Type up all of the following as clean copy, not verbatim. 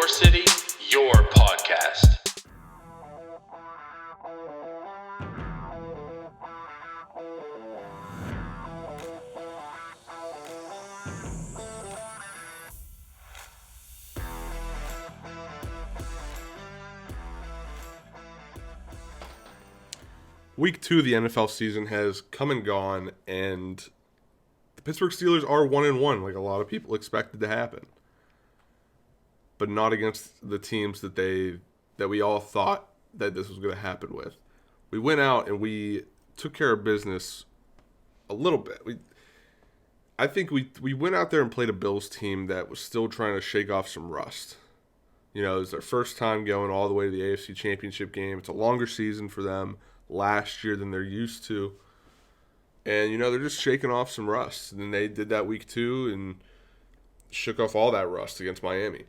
city, your podcast. Week 2 of the NFL season has come and gone, and the Pittsburgh Steelers are 1-1, like a lot of people expected to happen. But not against the teams that we all thought that this was going to happen with. We went out and we took care of business a little bit. I think we went out there and played a Bills team that was still trying to shake off some rust. You know, it was their first time going all the way to the AFC Championship game. It's a longer season for them last year than they're used to. And, you know, they're just shaking off some rust. And they did that week 2 and shook off all that rust against Miami.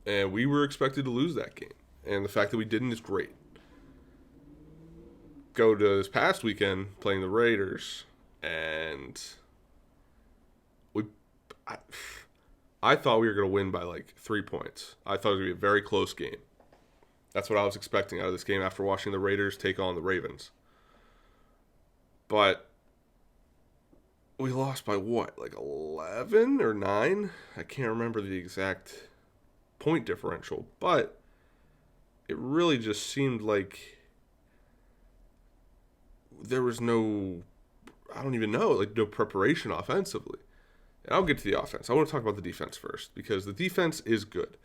And we were expected to lose that game. And the fact that we didn't is great. Go to this past weekend playing the Raiders. And I thought we were going to win by like 3 points. I thought it was going to be a very close game. That's what I was expecting out of this game after watching the Raiders take on the Ravens. But we lost by what? Like 11 or 9? I can't remember the exact point differential. But it really just seemed like there was no, I don't even know, like no preparation offensively. And I'll get to the offense. I want to talk about the defense first because the defense is good.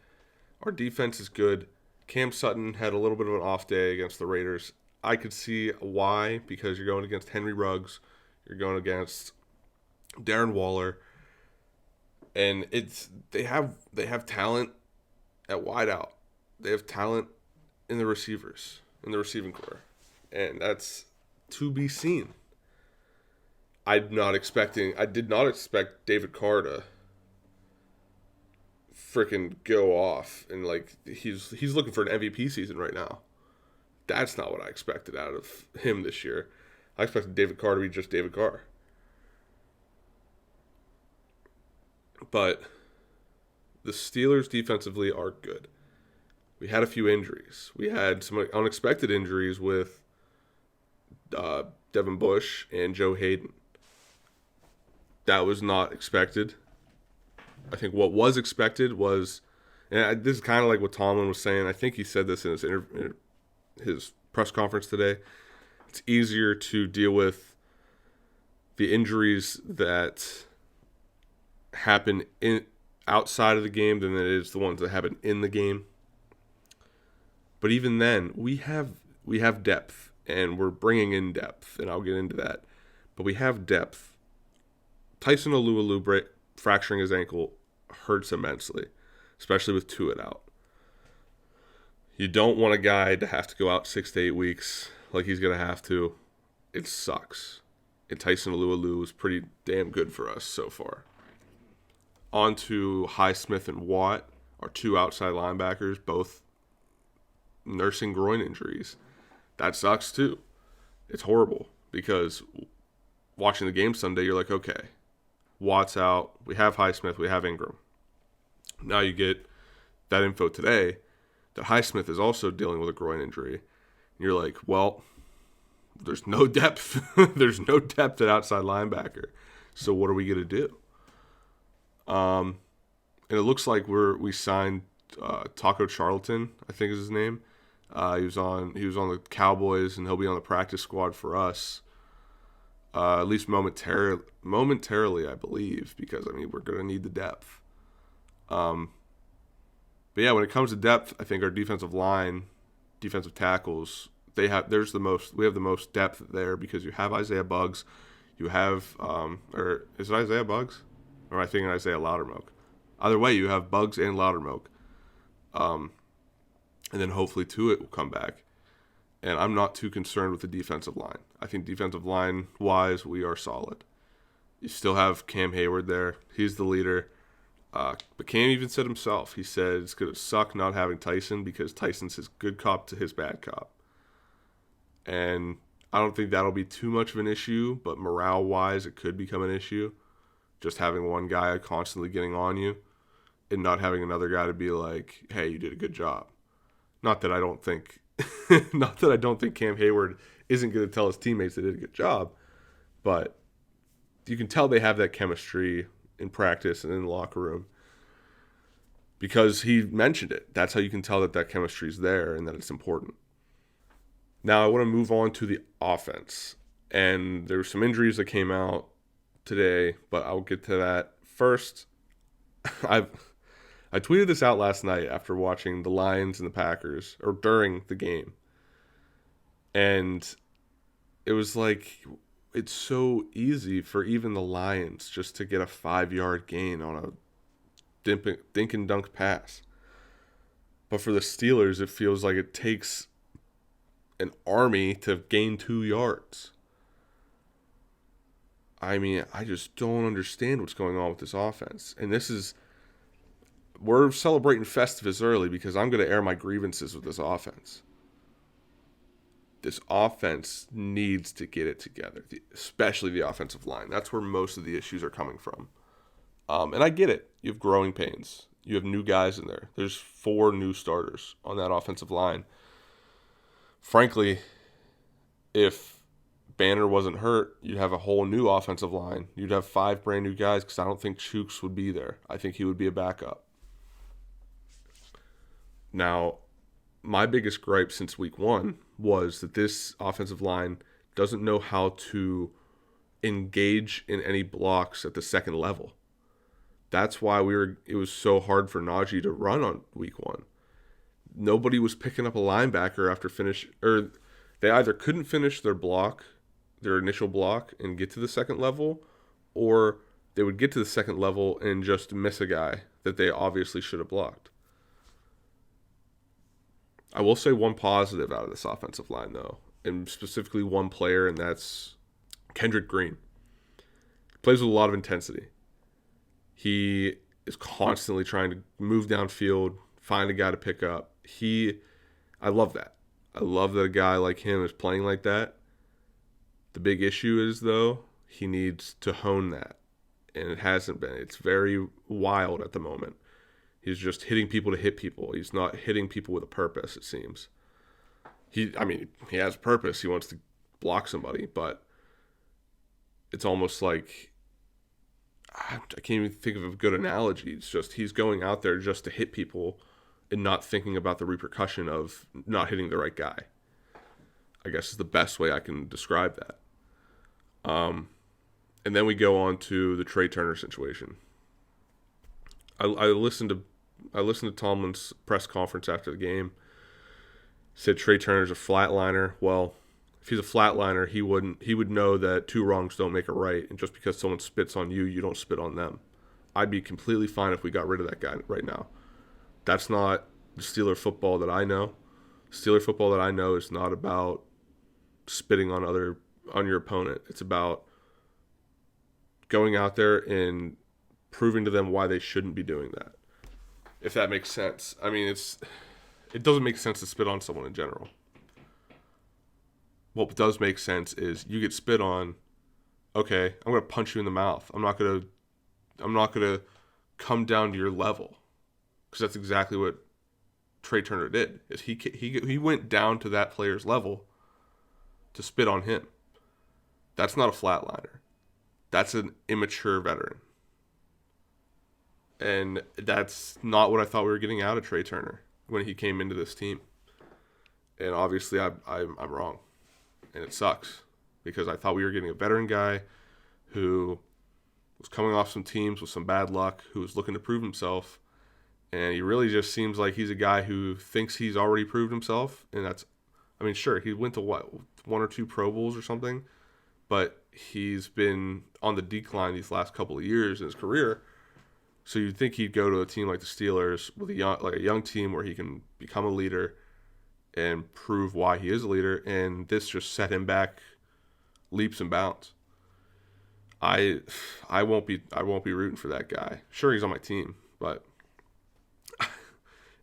Our defense is good. Cam Sutton had a little bit of an off day against the Raiders. I could see why, because you're going against Henry Ruggs, you're going against Darren Waller, and they have talent at wideout. They have talent in the receivers, in the receiving corps, and that's to be seen. I did not expect David Carr to freaking go off and like he's looking for an MVP season right now. That's not what I expected out of him this year. I expected David Carr to be just David Carr. But the Steelers defensively are good. We had a few injuries. We had some unexpected injuries with Devin Bush and Joe Hayden. That was not expected. I think what was expected was, and this is kind of like what Tomlin was saying. I think he said this in his press conference today. It's easier to deal with the injuries that happen outside of the game than it is the ones that happen in the game. But even then, we have depth, and we're bringing in depth, and I'll get into that. But we have depth. Tyson Alualu fracturing his ankle hurts immensely, especially with Tuitt out. You don't want a guy to have to go out 6 to 8 weeks like he's going to have to. It sucks. And Tyson Alualu was pretty damn good for us so far. On to Highsmith and Watt, our 2 outside linebackers, both nursing groin injuries. That sucks too. It's horrible because watching the game Sunday, you're like, okay, Watt's out. We have Highsmith. We have Ingram. Now you get that info today that Highsmith is also dealing with a groin injury. And you're like, well, there's no depth. There's no depth at outside linebacker. So what are we going to do? And it looks like we signed Taco Charlton, I think is his name. He was on the Cowboys, and he'll be on the practice squad for us. At least momentarily, I believe, because, I mean, we're going to need the depth. But, yeah, when it comes to depth, I think our defensive line, defensive tackles, we have the most depth there because you have Isaiah Buggs. You have, or is it Isaiah Buggs? Or am I thinking Isaiah Loudermilk? Either way, you have Buggs and Loudermilk. And then hopefully Tuitt will come back. And I'm not too concerned with the defensive line. I think defensive line-wise, we are solid. You still have Cam Hayward there. He's the leader. But Cam even said himself, he said it's going to suck not having Tyson because Tyson's his good cop to his bad cop. And I don't think that'll be too much of an issue, but morale-wise, it could become an issue. Just having one guy constantly getting on you. and not having another guy to be like, hey, you did a good job. Not that I don't think Cam Hayward isn't going to tell his teammates they did a good job, but you can tell they have that chemistry in practice and in the locker room because he mentioned it. That's how you can tell that chemistry is there and that it's important. Now I want to move on to the offense, and there were some injuries that came out today, but I'll get to that first. I tweeted this out last night after watching the Lions and the Packers, or during the game. And it was like, it's so easy for even the Lions just to get a 5-yard gain on a dink and dunk pass. But for the Steelers, it feels like it takes an army to gain 2 yards. I mean, I just don't understand what's going on with this offense. And we're celebrating Festivus early because I'm going to air my grievances with this offense. This offense needs to get it together, especially the offensive line. That's where most of the issues are coming from. And I get it. You have growing pains. You have new guys in there. There's 4 new starters on that offensive line. Frankly, if Banner wasn't hurt, you'd have a whole new offensive line. You'd have 5 brand new guys because I don't think Chooks would be there. I think he would be a backup. Now, my biggest gripe since week 1 was that this offensive line doesn't know how to engage in any blocks at the second level. That's why it was so hard for Najee to run on week 1. Nobody was picking up a linebacker after or they either couldn't finish their initial block and get to the second level, or they would get to the second level and just miss a guy that they obviously should have blocked. I will say one positive out of this offensive line, though, and specifically one player, and that's Kendrick Green. He plays with a lot of intensity. He is constantly trying to move downfield, find a guy to pick up. I love that. I love that a guy like him is playing like that. The big issue is, though, he needs to hone that, and it hasn't been. It's very wild at the moment. He's just hitting people to hit people. He's not hitting people with a purpose, it seems. He has a purpose. He wants to block somebody, but it's almost like, I can't even think of a good analogy. It's just he's going out there just to hit people and not thinking about the repercussion of not hitting the right guy, I guess is the best way I can describe that. And then we go on to the Trey Turner situation. I listened to Tomlin's press conference after the game. Said Trey Turner's a flatliner. Well, if he's a flatliner, he would know that 2 wrongs don't make a right, and just because someone spits on you, you don't spit on them. I'd be completely fine if we got rid of that guy right now. That's not the Steeler football that I know. Steeler football that I know is not about spitting on your opponent. It's about going out there and proving to them why they shouldn't be doing that. If that makes sense. I mean, it doesn't make sense to spit on someone in general. What does make sense is you get spit on, okay, I'm going to punch you in the mouth. I'm not going to come down to your level. Because that's exactly what Trey Turner did. Is he went down to that player's level to spit on him. That's not a flatliner. That's an immature veteran. And that's not what I thought we were getting out of Trey Turner when he came into this team. And obviously I'm wrong. And it sucks because I thought we were getting a veteran guy who was coming off some teams with some bad luck, who was looking to prove himself. And he really just seems like he's a guy who thinks he's already proved himself. And sure, he went to 1 or 2 Pro Bowls or something, but he's been on the decline these last couple of years in his career. So you'd think he'd go to a team like the Steelers with a young team where he can become a leader and prove why he is a leader. And this just set him back leaps and bounds. I won't be rooting for that guy. Sure, he's on my team, but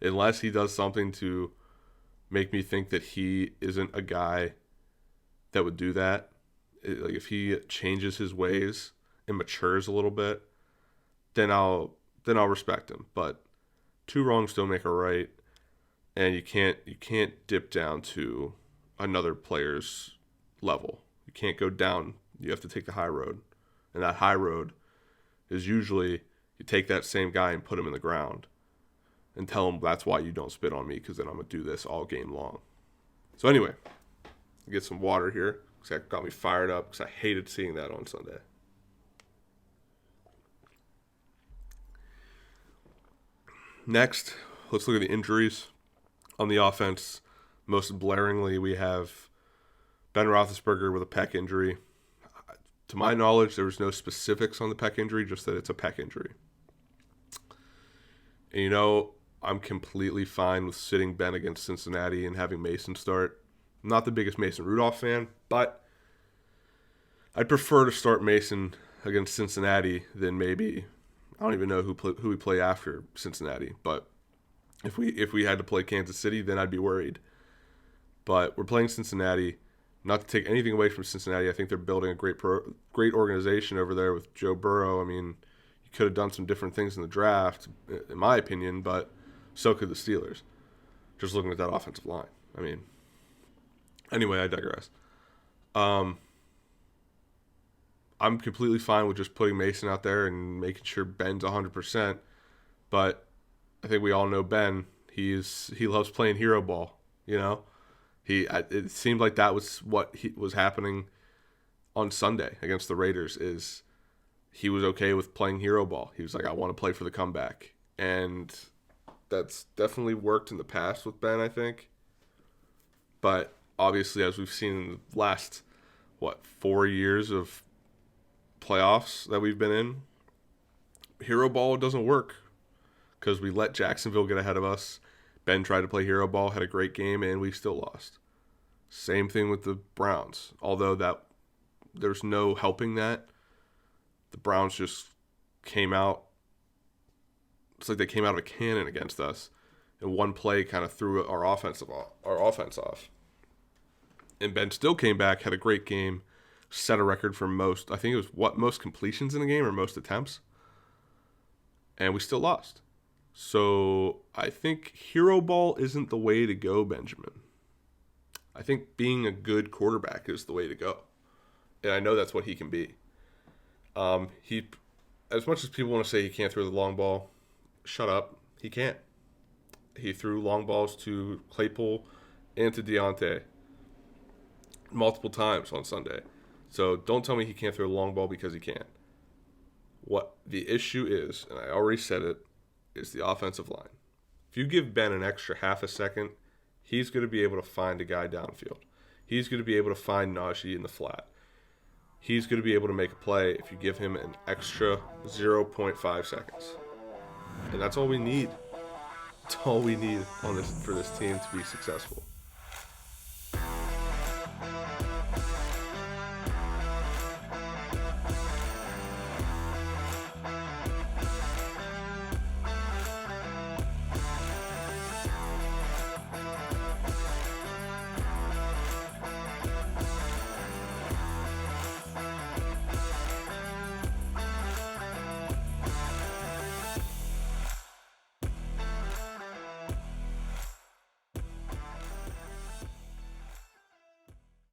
unless he does something to make me think that he isn't a guy that would do that, like if he changes his ways and matures a little bit, then I'll then I'll respect him. But 2 wrongs don't make a right, and you can't dip down to another player's level. You can't go down. You have to take the high road, and that high road is usually you take that same guy and put him in the ground and tell him that's why you don't spit on me, because then I'm going to do this all game long. So anyway, I'll get some water here because that got me fired up because I hated seeing that on Sunday. Next, let's look at the injuries on the offense. Most blaringly, we have Ben Roethlisberger with a pec injury. To my knowledge, there was no specifics on the pec injury, just that it's a pec injury. And I'm completely fine with sitting Ben against Cincinnati and having Mason start. I'm not the biggest Mason Rudolph fan, but I'd prefer to start Mason against Cincinnati than maybe, I don't even know who we play after Cincinnati, but if we had to play Kansas City, then I'd be worried. But we're playing Cincinnati. Not to take anything away from Cincinnati, I think they're building a great organization over there with Joe Burrow. I mean, you could have done some different things in the draft, in my opinion, but so could the Steelers. Just looking at that offensive line. I mean, anyway, I digress. I'm completely fine with just putting Mason out there and making sure Ben's 100%. But I think we all know Ben. He loves playing hero ball. It seemed like that was what was happening on Sunday against the Raiders. Is he was okay with playing hero ball. He was like, I want to play for the comeback, and that's definitely worked in the past with Ben, I think. But obviously, as we've seen in the last 4 years of playoffs that we've been in, hero ball doesn't work because we let Jacksonville get ahead of us. Ben tried to play hero ball, had a great game, and we still lost. Same thing with the Browns. Although there's no helping that. The Browns just came out. It's like they came out of a cannon against us. And one play kind of threw our offense off. And Ben still came back, had a great game, set a record for most. I think it was most completions in a game or most attempts. And we still lost. So I think hero ball isn't the way to go, Benjamin. I think being a good quarterback is the way to go. And I know that's what he can be. He, as much as people want to say he can't throw the long ball, shut up. He can't. He threw long balls to Claypool and to Deontay multiple times on Sunday. So don't tell me he can't throw the long ball because he can. What the issue is, and I already said it, is the offensive line. If you give Ben an extra half a second, he's going to be able to find a guy downfield. He's going to be able to find Najee in the flat. He's going to be able to make a play if you give him an extra 0.5 seconds. And that's all we need. That's all we need for this team to be successful.